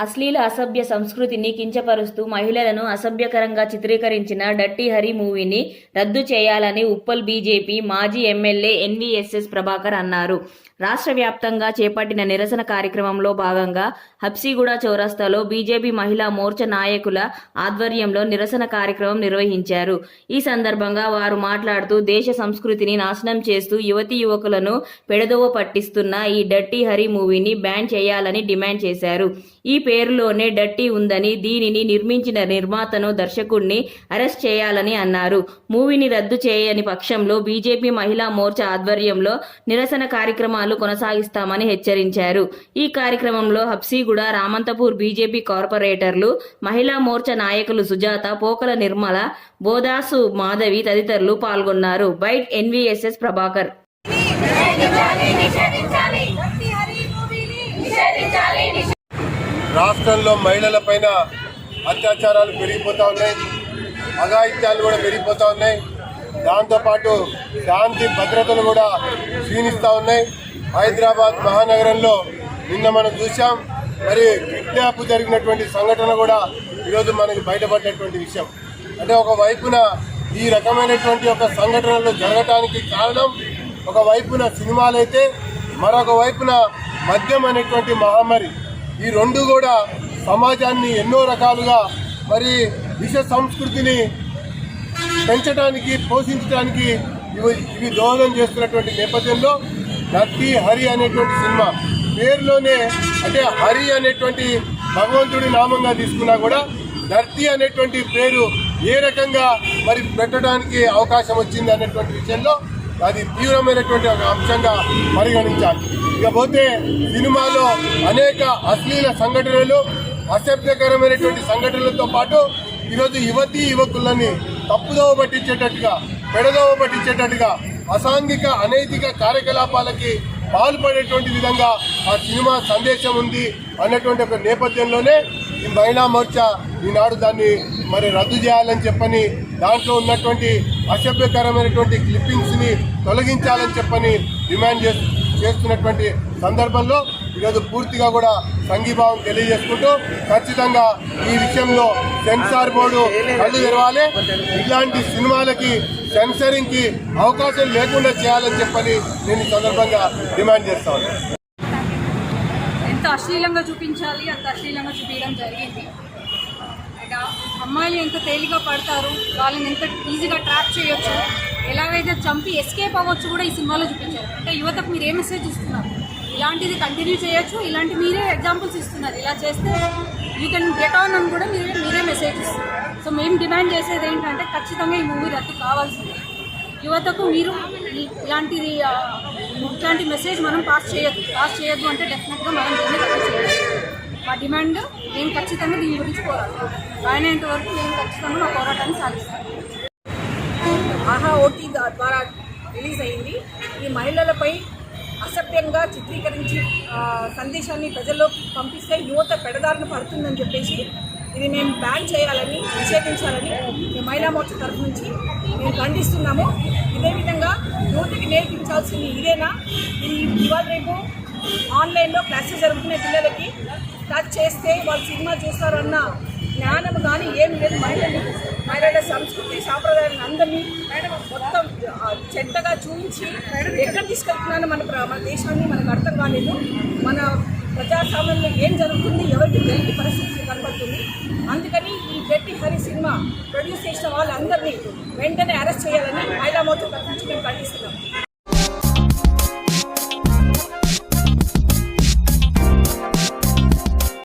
అశ్లీల అసభ్య సంస్కృతిని కించపరుస్తూ మహిళలను అసభ్యకరంగా చిత్రీకరించిన డర్టీ హరి మూవీని రద్దు చేయాలని ఉప్పల్ బీజేపీ మాజీ ఎమ్మెల్యే ఎన్వీఎస్ఎస్ ప్రభాకర్ అన్నారు. రాష్ట్ర వ్యాప్తంగా చేపట్టిన నిరసన కార్యక్రమంలో భాగంగా హబ్సిగూడ చౌరస్తాలో బీజేపీ మహిళా మోర్చా నాయకుల ఆధ్వర్యంలో నిరసన కార్యక్రమం నిర్వహించారు. ఈ సందర్భంగా వారు మాట్లాడుతూ దేశ సంస్కృతిని నాశనం చేస్తూ యువతీ యువకులను పెడదోవ పట్టిస్తున్న ఈ డర్టీ హరి మూవీని బ్యాన్ చేయాలని డిమాండ్ చేశారు. ఈ పేరులోనే డర్టీ ఉందని, దీనిని నిర్మించిన నిర్మాతను, దర్శకుడిని అరెస్ట్ చేయాలని అన్నారు. మూవీని రద్దు చేయని పక్షంలో బీజేపీ మహిళా మోర్చా ఆధ్వర్యంలో నిరసన కార్యక్రమాలు కొనసాగిస్తామని హెచ్చరించారు. ఈ కార్యక్రమంలో హబ్సిగూడ, రామంతపూర్ బీజేపీ కార్పొరేటర్లు, మహిళా మోర్చా నాయకులు సుజాత, పోకల నిర్మల, బోదాసు మాధవి తదితరులు పాల్గొన్నారు. Byte NVSS Prabhakar. రాష్ట్రంలో మహిళలపైన అత్యాచారాలు పెరిగిపోతూ ఉన్నాయి, అఘాయిత్యాలు కూడా పెరిగిపోతూ ఉన్నాయి. దాంతోపాటు శాంతి భద్రతలు కూడా క్షీణిస్తూ ఉన్నాయి. హైదరాబాద్ మహానగరంలో నిన్న మనం చూసాం, మరి కిడ్నాప్ జరిగినటువంటి సంఘటన కూడా ఈరోజు మనకి బయటపడినటువంటి విషయం. అంటే ఒకవైపున ఈ రకమైనటువంటి ఒక సంఘటనలు జరగటానికి కారణం ఒకవైపున సినిమాలైతే, మరొక వైపున మద్యం అనేటువంటి మహమ్మారి. ఈ రెండు కూడా సమాజాన్ని ఎన్నో రకాలుగా మరి విష సంస్కృతిని పెంచడానికి, పోషించడానికి ఇవి దోహదం చేస్తున్నటువంటి నేపథ్యంలో డర్టీ హరి అనేటువంటి సినిమా పేరులోనే, అంటే హరి అనేటువంటి భగవంతుడి నామంగా తీసుకున్నా కూడా డర్టీ అనేటువంటి పేరు ఏ రకంగా మరి పెట్టడానికి అవకాశం వచ్చింది అనేటువంటి విషయంలో అది తీవ్రమైనటువంటి ఒక అంశంగా పరిగణించాలి. ఇకపోతే సినిమాలో అనేక అశ్లీల సంఘటనలు, అసభ్యకరమైనటువంటి సంఘటనలతో పాటు ఈరోజు యువతీ యువకులని తప్పుదోవ పట్టించేటట్టుగా, పెడదోవ పట్టించేటట్టుగా, అసాంఘిక అనైతిక కార్యకలాపాలకి పాల్పడేటువంటి విధంగా ఆ సినిమా సందేశం ఉంది అన్నటువంటి ఒక నేపథ్యంలోనే ఈ మహిళా మోర్చా ఈనాడు దాన్ని మరి రద్దు చేయాలని చెప్పని, దాంట్లో ఉన్నటువంటి అసభ్యకరమైనటువంటి క్లిప్పింగ్స్ని తొలగించాలని చెప్పని డిమాండ్ చేస్తున్నటువంటి సందర్భంలో ఈరోజు పూర్తిగా కూడా సంఘీభావం తెలియజేసుకుంటూ ఖచ్చితంగా ఈ విషయంలో సెన్సార్ బోర్డు కళ్ళు తెరవాలి, ఇలాంటి సినిమాలకి సెన్సరింగ్కి అవకాశం లేకుండా చేయాలని చెప్పని నేను ఈ సందర్భంగా డిమాండ్ చేస్తాను. ఎంత అశ్లీలంగా చూపించాలి అంత అశ్లీలంగా చూపించడం జరిగింది. అమ్మాయిలు ఎంత తేలిగా పడతారు, వాళ్ళని ఎంత ఈజీగా ట్రాప్ చేయొచ్చు, ఎలాగైతే చంపి ఎస్కేప్ అవ్వచ్చు కూడా ఈ సినిమాలో చూపించారు. అంటే యువతకు మీరు ఏ మెసేజ్ ఇస్తున్నారు? ఇలాంటిది కంటిన్యూ చేయొచ్చు, ఇలాంటి మీరే ఎగ్జాంపుల్స్ ఇస్తున్నారు. ఇలా చేస్తే యూ కెన్ గెట్ ఆన్ అని కూడా మీరే మెసేజ్ ఇస్తున్నారు. సో మేము డిమాండ్ చేసేది ఏంటంటే ఖచ్చితంగా ఈ మూవీ రద్దు కావాల్సింది. యువతకు మీరు ఇట్లాంటి మెసేజ్ మనం పాస్ చేయొద్దు అంటే డెఫినెట్గా మనం దీన్ని రద్దు చేయాలి. మా డిమాండ్ నేను ఖచ్చితంగా దీని గురించి పోరాడతాను. అయినంత వరకు నేను ఖచ్చితంగా మా పోరాటాన్ని సాధిస్తాను. ఆహా ఓటీ ద్వారా రిలీజ్ అయింది. ఈ మహిళలపై అసభ్యంగా చిత్రీకరించి సందేశాన్ని ప్రజల్లోకి పంపిస్తే యువత పెడదారిన పడుతుందని చెప్పేసి ఇది మేము బ్యాన్ చేయాలని, నిషేధించాలని మేము మహిళా మోర్చా తరఫు నుంచి మేము ఖండిస్తున్నాము. ఇదే విధంగా యువతకి నేర్పించాల్సింది ఇదేనా? ఇవాళ రేపు ఆన్లైన్లో క్లాసెస్ జరుగుతున్న పిల్లలకి టచ్ చేస్తే వాళ్ళు సినిమా చూస్తారన్న జ్ఞానం కానీ ఏమి లేదు. మహిళల సంస్కృతి సాంప్రదాయాలను అందరినీ మొత్తం చెడ్డగా చూపించి ఎక్కడ తీసుకెళ్తున్నానో మన దేశాన్ని మనకు అర్థం కాలేదు. మన ప్రజాస్వామ్యంలో ఏం జరుగుతుంది, ఎవరికి తెలియని పరిస్థితి కనబడుతుంది. అందుకని ఈ డర్టీ హరి సినిమా ప్రొడ్యూస్ చేసిన వాళ్ళందరినీ వెంటనే అరెస్ట్ చేయాలని మహిళా మోర్చా తరఫు నుంచి మేము ఖండిస్తున్నాం.